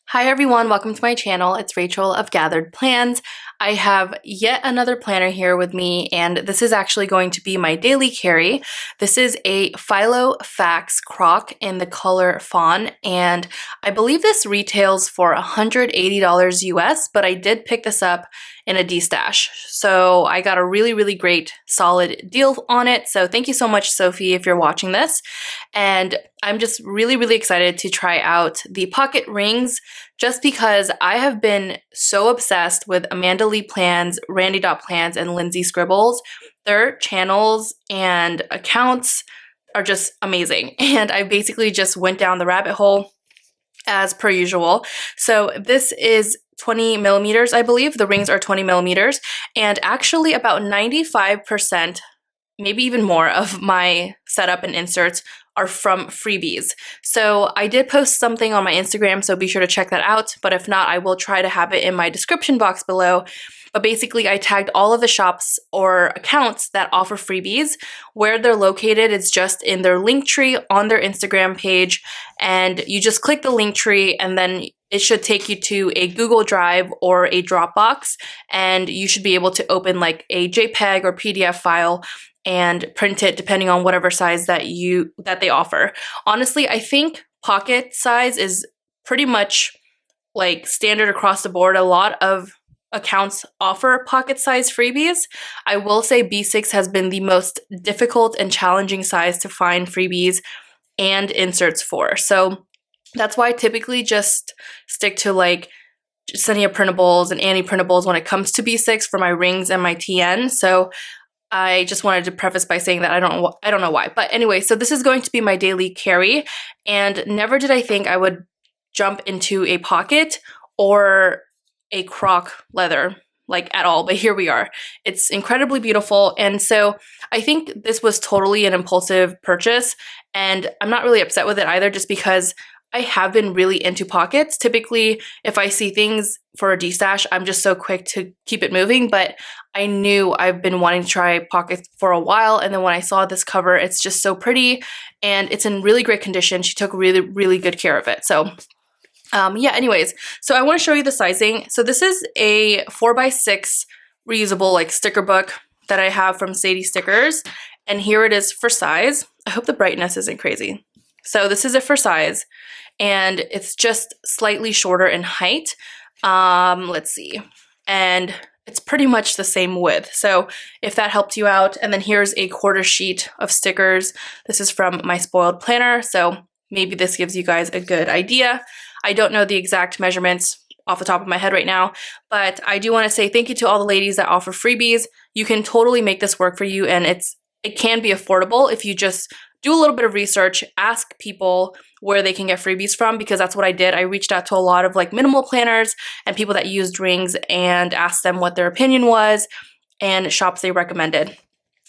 Hi everyone, welcome to my channel. It's Rachel of Gathered Plans. I have yet another planner here with me, and this is actually going to be my daily carry. This is a Philo Fax Croc in the color Fawn, and I believe this retails for $180 US, but I did pick this up in a D-stash. So I got a really great solid deal on it. So thank you so much, Sophie, if you're watching this. And I'm just really excited to try out the pocket rings just because I have been so obsessed with Amanda Lee Plans, Randy Plans, and Lindsay Scribbles. Their channels and accounts are just amazing. And I basically just went down the rabbit hole as per usual. So this is 20 millimeters, I believe. The rings are 20 millimeters. And actually about 95%, maybe even more, of my setup and inserts are from Freebies. So I did post something on my Instagram, so be sure to check that out. But if not, I will try to have it in my description box below. But basically, I tagged all of the shops or accounts that offer freebies. Where they're located is just in their link tree on their Instagram page. And you just click the link tree and then it should take you to a Google Drive or a Dropbox. And you should be able to open like a JPEG or PDF file and print it depending on whatever size that they offer. Honestly, I think pocket size is pretty much like standard across the board. A lot of accounts offer pocket size freebies. I will say B6 has been the most difficult and challenging size to find freebies and inserts for. So that's why I typically just stick to like Xenia printables and Annie printables when it comes to B6 for my rings and my TN. So I just wanted to preface by saying that I don't know why. But anyway, so this is going to be my daily carry, and never did I think I would jump into a pocket or a croc leather like at all, but here we are. It's incredibly beautiful, and so I think this was totally an impulsive purchase, and I'm not really upset with it either, just because I have been really into pockets. Typically, if I see things for a D-stash, I'm just so quick to keep it moving, but I knew I've been wanting to try pockets for a while, and then when I saw this cover, it's just so pretty, and it's in really great condition. She took really good care of it. So yeah, anyways, so I want to show you the sizing. So this is a 4x6 reusable like sticker book that I have from Sadie Stickers, and here it is for size. I hope the brightness isn't crazy. So this is it for size, and it's just slightly shorter in height. Let's see, and it's pretty much the same width. So if that helped you out, and then here's a quarter sheet of stickers. This is from my spoiled planner, so maybe this gives you guys a good idea. I don't know the exact measurements off the top of my head right now, but I do want to say thank you to all the ladies that offer freebies. You can totally make this work for you, and it can be affordable if you just do a little bit of research, ask people where they can get freebies from, because that's what I did. I reached out to a lot of like minimal planners and people that used rings and asked them what their opinion was and shops they recommended.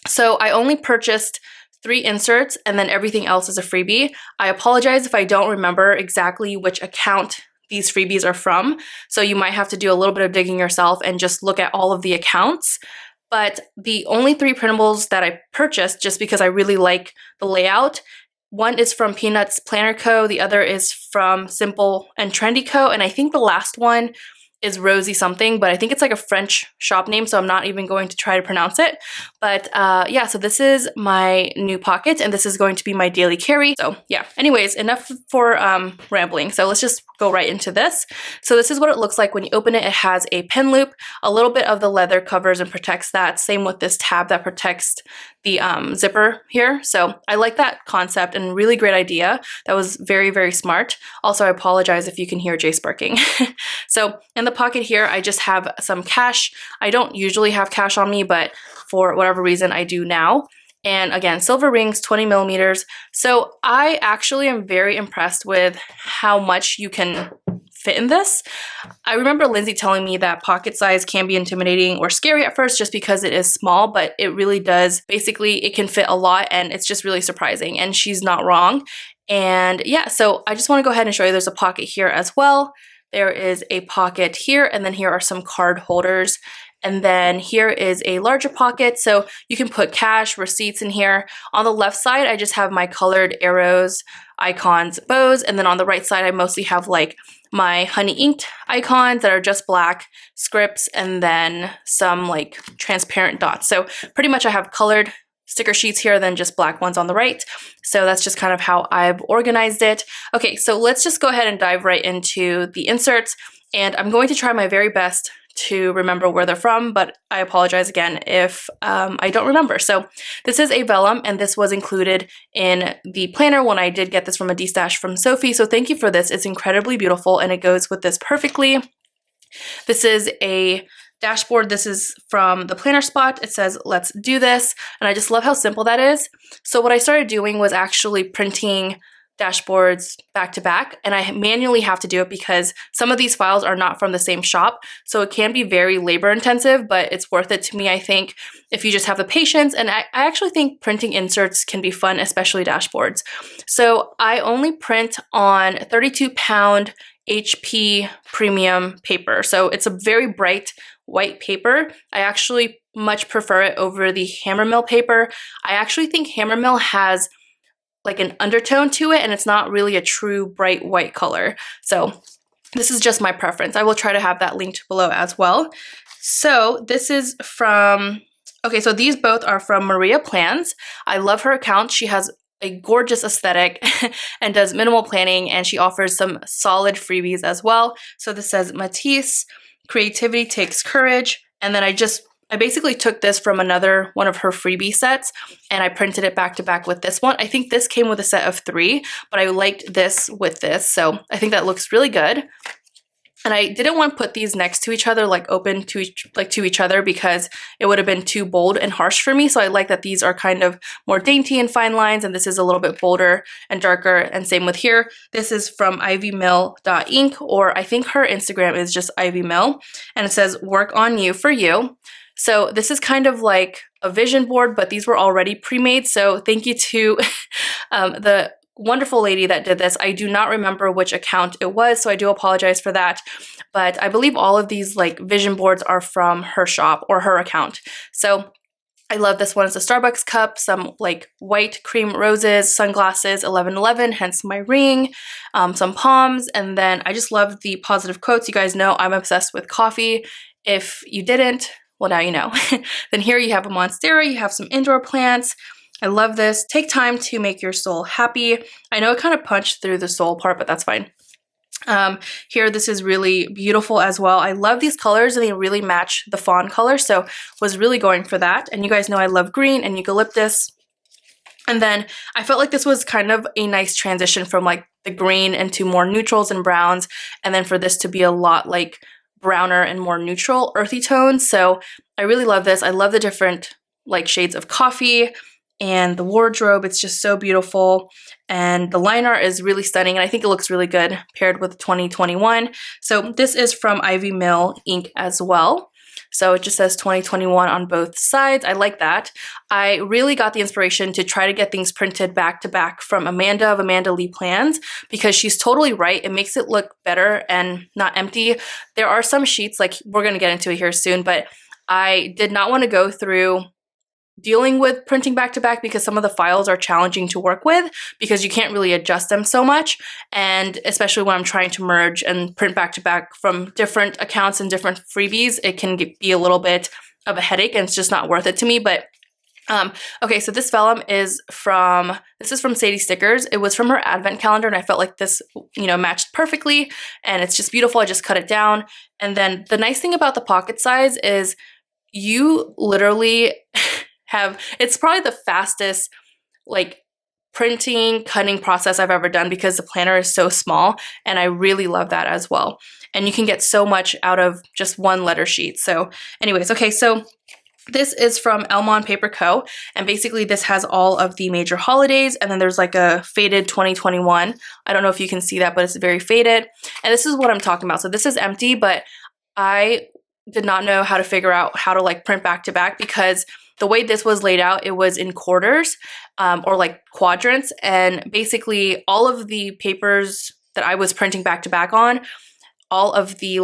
So I only purchased 3 inserts, and then everything else is a freebie. I apologize if I don't remember exactly which account these freebies are from, so you might have to do a little bit of digging yourself and just look at all of the accounts. But the only 3 printables that I purchased, just because I really like the layout, one is from Peanuts Planner Co., the other is from Simple and Trendy Co., and I think the last one is Rosie something, but I think it's like a French shop name, so I'm not even going to try to pronounce it. But yeah, so this is my new pocket, and this is going to be my daily carry. So yeah, anyways, enough for rambling. So let's just go right into this. So this is what it looks like when you open it. It has a pin loop, a little bit of the leather covers and protects that. Same with this tab that protects the zipper here. So I like that concept and really great idea. That was very smart. Also, I apologize if you can hear Jay sparking. So in the pocket here, I just have some cash. I don't usually have cash on me, but for whatever reason, I do now. And again, silver rings, 20 millimeters. So I actually am very impressed with how much you can fit in this. I remember Lindsay telling me that pocket size can be intimidating or scary at first just because it is small, but it really does. Basically, it can fit a lot, and it's just really surprising, and she's not wrong. And yeah, so I just want to go ahead and show you there's a pocket here as well. There is a pocket here, and then here are some card holders. And then here is a larger pocket, so you can put cash, receipts in here. On the left side, I just have my colored arrows, icons, bows, and then on the right side, I mostly have like my honey inked icons that are just black, scripts, and then some like transparent dots. So pretty much I have colored sticker sheets here than just black ones on the right. So that's just kind of how I've organized it. Okay, so let's just go ahead and dive right into the inserts, and I'm going to try my very best to remember where they're from, but I apologize again if I don't remember. So this is a vellum, and this was included in the planner when I did get this from a D-stash from Sophie, so thank you for this. It's incredibly beautiful, and it goes with this perfectly. This is a dashboard. This is from the planner spot. It says, let's do this, and I just love how simple that is. So what I started doing was actually printing dashboards back to back, and I manually have to do it because some of these files are not from the same shop, so it can be very labor intensive, but it's worth it to me, I think, if you just have the patience. And I actually think printing inserts can be fun, especially dashboards. So I only print on 32-pound HP premium paper, so it's a very bright white paper. I actually much prefer it over the Hammermill paper. I actually think Hammermill has like an undertone to it, and it's not really a true bright white color. So this is just my preference. I will try to have that linked below as well. So this is from, okay, so these both are from Maria Plans. I love her account. She has a gorgeous aesthetic and does minimal planning, and she offers some solid freebies as well. So this says Matisse, creativity takes courage, and then I basically took this from another one of her freebie sets, and I printed it back to back with this one. I think this came with a set of 3, but I liked this with this, so I think that looks really good. And I didn't want to put these next to each other, like open to each other, because it would have been too bold and harsh for me. So I like that these are kind of more dainty and fine lines, and this is a little bit bolder and darker, and same with here. This is from ivymill.ink, or I think her Instagram is just ivymill, and it says work on you for you. So this is kind of like a vision board, but these were already pre-made. So thank you to the wonderful lady that did this. I do not remember which account it was, so I do apologize for that. But I believe all of these like vision boards are from her shop or her account. So I love this one. It's a Starbucks cup, some like white cream roses, sunglasses, 1111, hence my ring, some palms, and then I just love the positive quotes. You guys know I'm obsessed with coffee. If you didn't, well, now you know. Then here you have a monstera, you have some indoor plants. I love this. Take time to make your soul happy. I know it kind of punched through the soul part, but that's fine. Here, this is really beautiful as well. I love these colors, and they really match the fawn color, so was really going for that. And you guys know I love green and eucalyptus. And then I felt like this was kind of a nice transition from like the green into more neutrals and browns, and then for this to be a lot like browner and more neutral earthy tones. So I really love this. I love the different like shades of coffee, and the wardrobe. It's just so beautiful, and the line art is really stunning, and I think it looks really good paired with 2021. So this is from Ivy Mill ink as well. So it just says 2021 on both sides. I like that. I really got the inspiration to try to get things printed back to back from Amanda of Amanda Lee Plans, because she's totally right. It makes it look better and not empty. There are some sheets, like we're going to get into it here soon, but I did not want to go through dealing with printing back to back because some of the files are challenging to work with because you can't really adjust them so much, and especially when I'm trying to merge and print back to back from different accounts and different freebies, it can be a little bit of a headache, and it's just not worth it to me. But okay, so this vellum is from Sadie Stickers. It was from her advent calendar, and I felt like this, matched perfectly, and it's just beautiful. I just cut it down. And then the nice thing about the pocket size is you literally it's probably the fastest like printing, cutting process I've ever done because the planner is so small, and I really love that as well. And you can get so much out of just one letter sheet. So anyways, okay, so this is from Elmon Paper Co. And basically this has all of the major holidays, and then there's like a faded 2021. I don't know if you can see that, but it's very faded. And this is what I'm talking about. So this is empty, but I did not know how to figure out how to like print back to back, because the way this was laid out, it was in quarters or like quadrants. And basically all of the papers that I was printing back to back on, all of the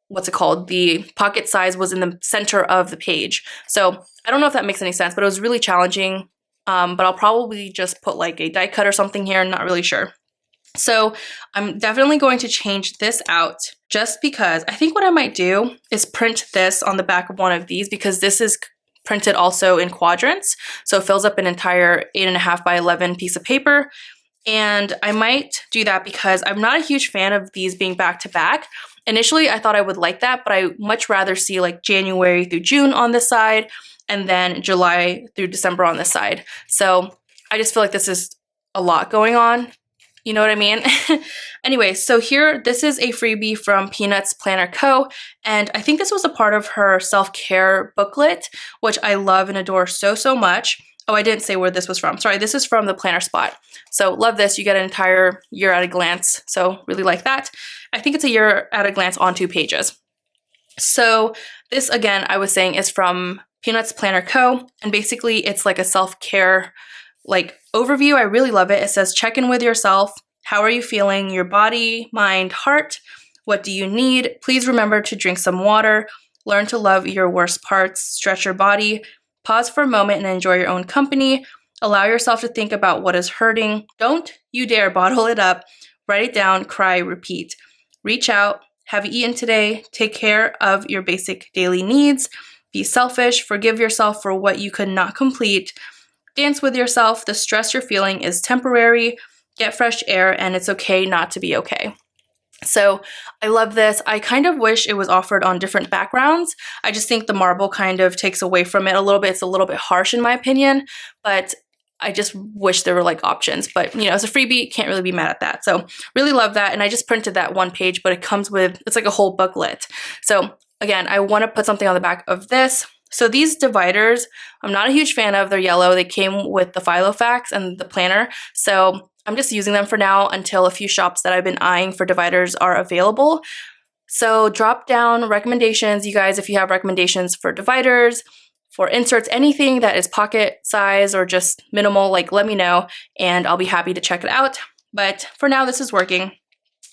the pocket size was in the center of the page. So I don't know if that makes any sense, but it was really challenging. But I'll probably just put like a die cut or something here. I'm not really sure. So I'm definitely going to change this out just because I think what I might do is print this on the back of one of these, because this is printed also in quadrants. So it fills up an entire 8.5 by 11 piece of paper. And I might do that because I'm not a huge fan of these being back to back. Initially, I thought I would like that, but I much rather see like January through June on this side and then July through December on this side. So I just feel like this is a lot going on. You know what I mean? Anyway, so here, this is a freebie from Peanuts Planner Co. And I think this was a part of her self-care booklet, which I love and adore so, so much. Oh, I didn't say where this was from. Sorry, this is from the Planner Spot. So love this. You get an entire year at a glance. So really like that. I think it's a year at a glance on 2 pages. So this, again, I was saying is from Peanuts Planner Co. And basically it's like a self-care like overview. I really love it. It says, check in with yourself. How are you feeling? Your body, mind, heart. What do you need? Please remember to drink some water. Learn to love your worst parts. Stretch your body. Pause for a moment and enjoy your own company. Allow yourself to think about what is hurting. Don't you dare bottle it up. Write it down, cry, repeat. Reach out. Have you eaten today? Take care of your basic daily needs. Be selfish. Forgive yourself for what you could not complete. Dance with yourself. The stress you're feeling is temporary. Get fresh air, and it's okay not to be okay. So I love this. I kind of wish it was offered on different backgrounds. I just think the marble kind of takes away from it a little bit. It's a little bit harsh in my opinion, but I just wish there were like options. But you know, as a freebie, can't really be mad at that. So really love that. And I just printed that 1 page, but it comes with, it's like a whole booklet. So again, I want to put something on the back of this. So these dividers, I'm not a huge fan of. They're yellow. They came with the Filofax and the planner. So I'm just using them for now until a few shops that I've been eyeing for dividers are available. So drop down recommendations, you guys, if you have recommendations for dividers, for inserts, anything that is pocket size or just minimal, like let me know and I'll be happy to check it out. But for now, this is working.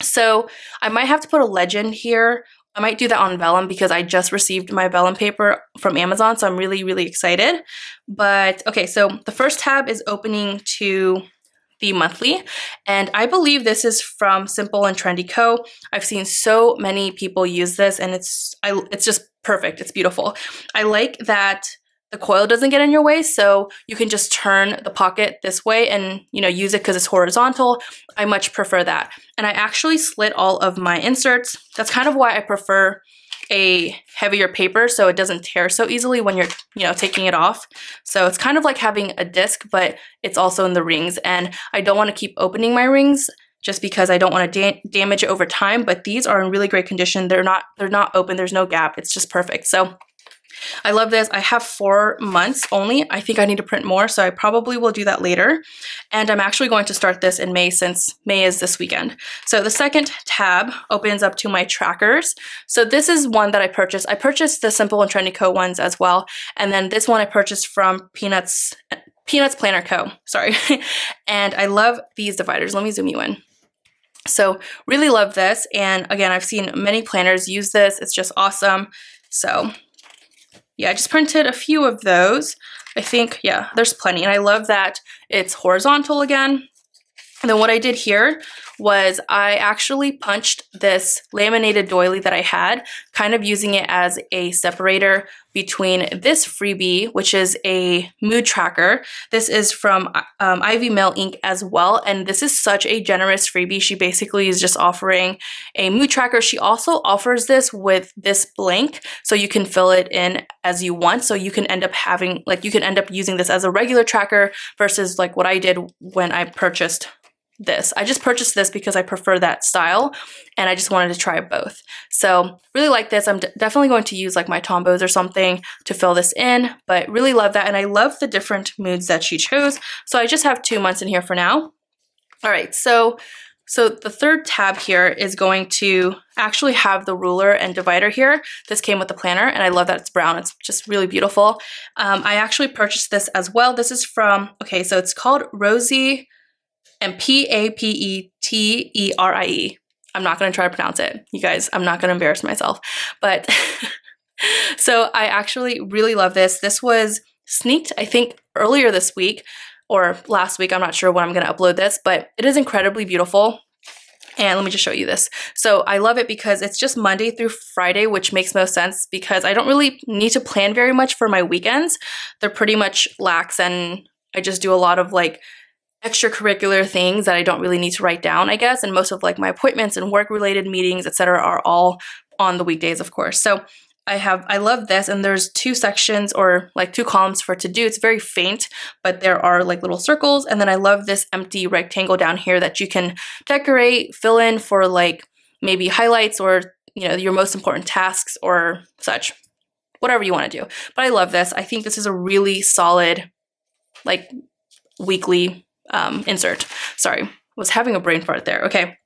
So I might have to put a legend here. I might do that on vellum because I just received my vellum paper from Amazon, so I'm really, really excited. But okay, so the first tab is opening to the monthly, and I believe this is from Simple and Trendy Co. I've seen so many people use this, and it's just perfect. It's beautiful. I like that the coil doesn't get in your way, so you can just turn the pocket this way and use it because it's horizontal. I much prefer that. And I actually slit all of my inserts. That's kind of why I prefer a heavier paper so it doesn't tear so easily when you're taking it off. So it's kind of like having a disc, but it's also in the rings, and I don't want to keep opening my rings just because I don't want to damage it over time, but these are in really great condition. They're not open, there's no gap. It's just perfect. So I love this. I have 4 months only. I think I need to print more, so I probably will do that later. And I'm actually going to start this in May since May is this weekend. So the second tab opens up to my trackers. So this is one that I purchased. I purchased the Simple and Trendy Co. ones as well. And then this one I purchased from Peanuts Planner Co. Sorry. And I love these dividers. Let me zoom you in. So really love this. And again, I've seen many planners use this. It's just awesome. So yeah, I just printed a few of those. I think, yeah, there's plenty. And I love that it's horizontal again. And then what I did here was I actually punched this laminated doily that I had, kind of using it as a separator between this freebie, which is a mood tracker. This is from Ivy Mill Ink as well, and this is such a generous freebie. She basically is just offering a mood tracker. She also offers this with this blank, so you can fill it in as you want. So you can end up having, like, you can end up using this as a regular tracker versus like what I did when I purchased this. I just purchased this because I prefer that style and I just wanted to try both. So really like this. I'm definitely going to use like my Tombos or something to fill this in, but really love that. And I love the different moods that she chose. So I just have 2 months in here for now. All right, so the third tab here is going to actually have the ruler and divider here. This came with the planner and I love that it's brown. It's just really beautiful. I actually purchased this as well. This is from, okay, so it's called Rosie and Papeterie. I'm not going to try to pronounce it. You guys, I'm not going to embarrass myself. But so I actually really love this. This was sneaked, I think, earlier this week or last week. I'm not sure when I'm going to upload this, but it is incredibly beautiful. And let me just show you this. So I love it because it's just Monday through Friday, which makes most sense because I don't really need to plan very much for my weekends. They're pretty much lax, and I just do a lot of like extracurricular things that I don't really need to write down, I guess. And most of like my appointments and work related meetings, etc., are all on the weekdays, of course. So I love this, and there's 2 sections or like 2 columns for to do. It's very faint, but there are like little circles. And then I love this empty rectangle down here that you can decorate, fill in for like maybe highlights or, you know, your most important tasks or such, whatever you want to do. But I love this. I think this is a really solid like weekly insert. Sorry, was having a brain fart there. Okay.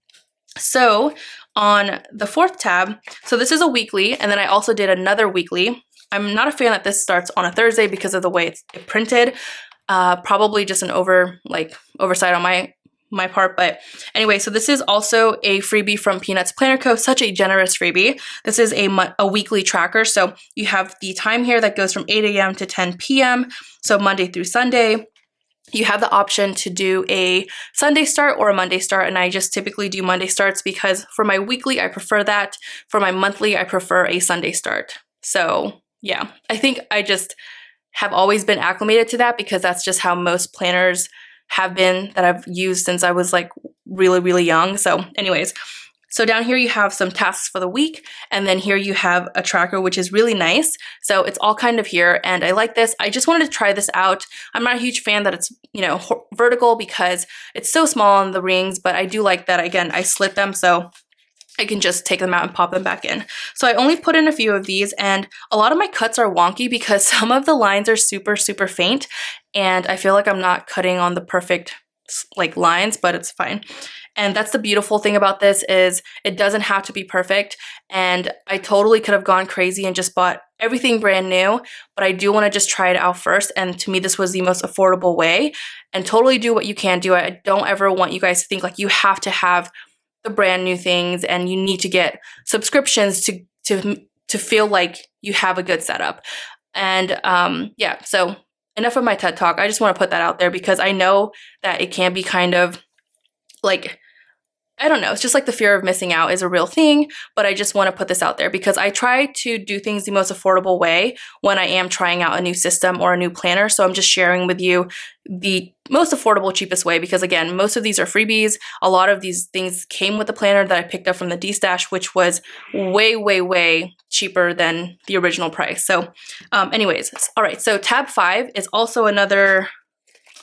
So on the 4th tab, so this is a weekly, and then I also did another weekly. I'm not a fan that this starts on a Thursday because of the way it's printed. Probably just an oversight on my part, but anyway, so this is also a freebie from Peanuts Planner Co. Such a generous freebie. This is a weekly tracker, so you have the time here that goes from 8 a.m. to 10 p.m., so Monday through Sunday. You have the option to do a Sunday start or a Monday start, and I just typically do Monday starts because for my weekly, I prefer that. For my monthly, I prefer a Sunday start. So yeah, I think I just have always been acclimated to that because that's just how most planners have been that I've used since I was like really, really young. So anyways, so down here you have some tasks for the week, and then here you have a tracker, which is really nice. So it's all kind of here, and I like this. I just wanted to try this out. I'm not a huge fan that it's, you know, vertical because it's so small on the rings, but I do like that, again, I slit them so I can just take them out and pop them back in. So I only put in a few of these, and a lot of my cuts are wonky because some of the lines are super, super faint, and I feel like I'm not cutting on the perfect like lines, but it's fine. And that's the beautiful thing about this is it doesn't have to be perfect. And I totally could have gone crazy and just bought everything brand new, but I do want to just try it out first. And to me, this was the most affordable way, and totally do what you can do. I don't ever want you guys to think like you have to have the brand new things and you need to get subscriptions to feel like you have a good setup. And yeah, so enough of my TED Talk. I just want to put that out there because I know that it can be kind of like, I don't know, it's just like the fear of missing out is a real thing, but I just want to put this out there because I try to do things the most affordable way when I am trying out a new system or a new planner. So I'm just sharing with you the most affordable, cheapest way because again, most of these are freebies. A lot of these things came with the planner that I picked up from the D-Stash, which was way, way, way cheaper than the original price. So anyways, all right, so tab 5 is also another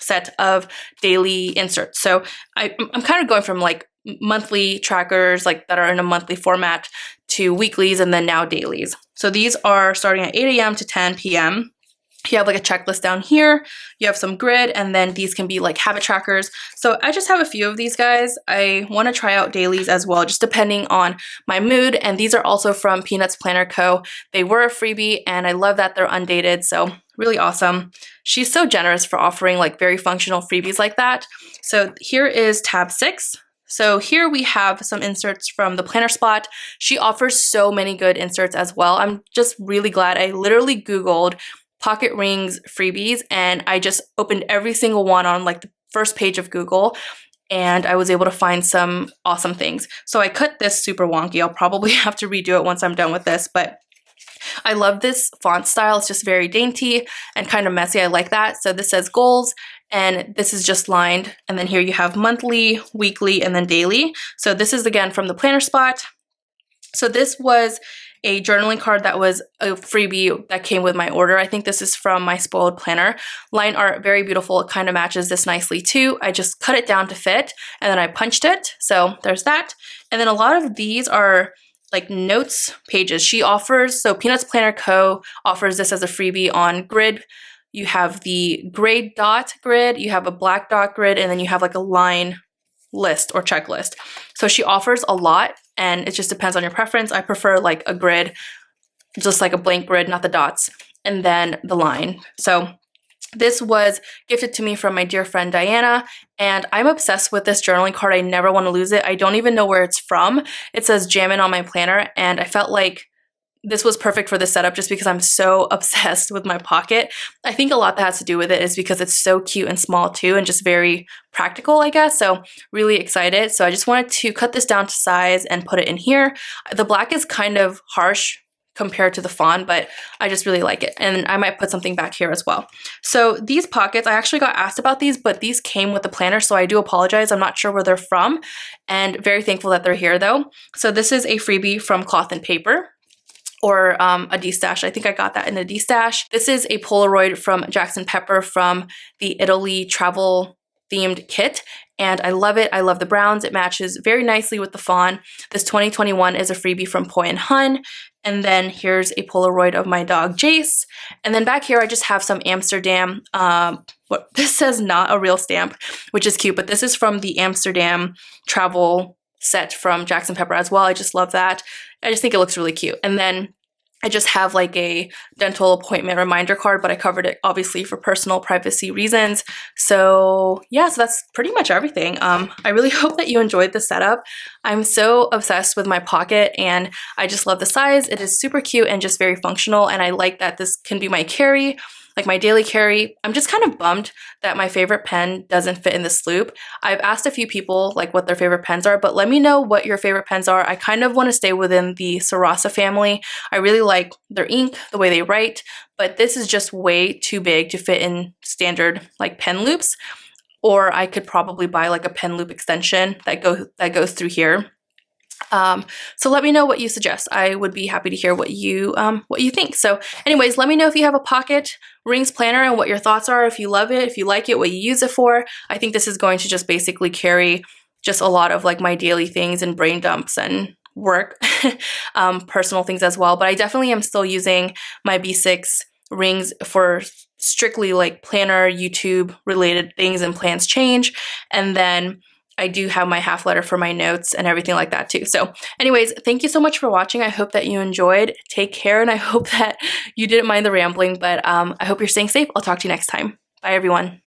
set of daily inserts. So I'm kind of going from like monthly trackers like that are in a monthly format to weeklies and then now dailies. So these are starting at 8 a.m. to 10 p.m. You have like a checklist down here, you have some grid, and then these can be like habit trackers. So I just have a few of these guys. I want to try out dailies as well, just depending on my mood. And these are also from Peanuts Planner Co. They were a freebie and I love that they're undated. So really awesome. She's so generous for offering like very functional freebies like that. So here is tab 6. So here we have some inserts from the Planner Spot. She offers so many good inserts as well. I'm just really glad I literally Googled pocket rings freebies and I just opened every single one on like the first page of Google and I was able to find some awesome things. So I cut this super wonky. I'll probably have to redo it once I'm done with this, but I love this font style. It's just very dainty and kind of messy. I like that. So this says goals and this is just lined. And then here you have monthly, weekly, and then daily. So this is again from the Planner Spot. So this was a journaling card that was a freebie that came with my order. I think this is from My Spoiled Planner. Line art, very beautiful. It kind of matches this nicely too. I just cut it down to fit and then I punched it. So there's that. And then a lot of these are like notes pages she offers. So Peanuts Planner Co. offers this as a freebie on grid. You have the gray dot grid, you have a black dot grid, and then you have like a line list or checklist. So she offers a lot and it just depends on your preference. I prefer like a grid, just like a blank grid, not the dots, and then the line. So this was gifted to me from my dear friend Diana, and I'm obsessed with this journaling card. I never want to lose it. I don't even know where it's from. It says Jammin' on my planner, and I felt like this was perfect for this setup just because I'm so obsessed with my pocket. I think a lot that has to do with it is because it's so cute and small too, and just very practical, I guess. So really excited. So I just wanted to cut this down to size and put it in here. The black is kind of harsh compared to the Fawn, but I just really like it. And I might put something back here as well. So these pockets, I actually got asked about these, but these came with the planner, so I do apologize. I'm not sure where they're from, and very thankful that they're here though. So this is a freebie from Cloth and Paper, or a D-stash. I think I got that in a D-stash. This is a Polaroid from Jackson Pepper from the Italy travel themed kit, and I love it. I love the browns. It matches very nicely with the Fawn. This 2021 is a freebie from Poi and Hun. And then here's a Polaroid of my dog Jace. And then back here I just have some Amsterdam, this says not a real stamp, which is cute, but this is from the Amsterdam travel set from Jackson Pepper as well. I just love that. I just think it looks really cute. And then I just have like a dental appointment reminder card, but I covered it obviously for personal privacy reasons. So yeah, so that's pretty much everything. I really hope that you enjoyed the setup. I'm so obsessed with my pocket and I just love the size. It is super cute and just very functional, and I like that this can be my carry, like my daily carry. I'm just kind of bummed that my favorite pen doesn't fit in this loop. I've asked a few people like what their favorite pens are, but let me know what your favorite pens are. I kind of want to stay within the Sarasa family. I really like their ink, the way they write, but this is just way too big to fit in standard like pen loops. Or I could probably buy like a pen loop extension that goes through here. So let me know what you suggest. I would be happy to hear what you think. So anyways, let me know if you have a pocket rings planner and what your thoughts are, if you love it, if you like it, what you use it for. I think this is going to just basically carry just a lot of like my daily things and brain dumps and work, personal things as well. But I definitely am still using my B6 rings for strictly like planner, YouTube related things and plans change. And then I do have my half letter for my notes and everything like that too. So anyways, thank you so much for watching. I hope that you enjoyed. Take care, and I hope that you didn't mind the rambling, but I hope you're staying safe. I'll talk to you next time. Bye everyone.